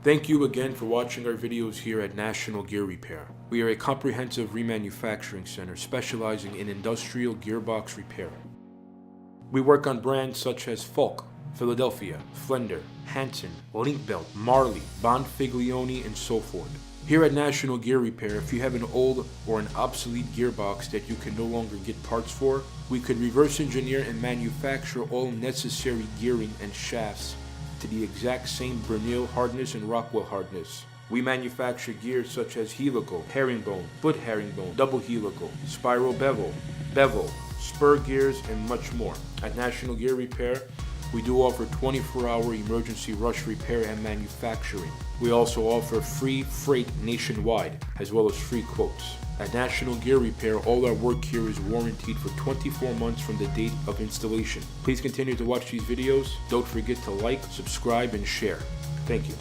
Thank you again for watching our videos here at National Gear Repair. We are a comprehensive remanufacturing center specializing in industrial gearbox repair. We work on brands such as Falk, Philadelphia, Flender, Hanson, Linkbelt, Marley, Bonfiglione, and so forth. Here at National Gear Repair, if you have an old or an obsolete gearbox that you can no longer get parts for, we could reverse engineer and manufacture all necessary gearing and shafts to the exact same Bernil hardness and Rockwell hardness. We manufacture gears such as Helical, herringbone, foot herringbone, double helical, spiral bevel, spur gears, and much more. At National Gear Repair, we do offer 24-hour emergency rush repair and manufacturing. We also offer free freight nationwide, as well as free quotes. At National Gear Repair, all our work here is warranted for 24 months from the date of installation. Please continue to watch these videos. Don't forget to like, subscribe, and share. Thank you.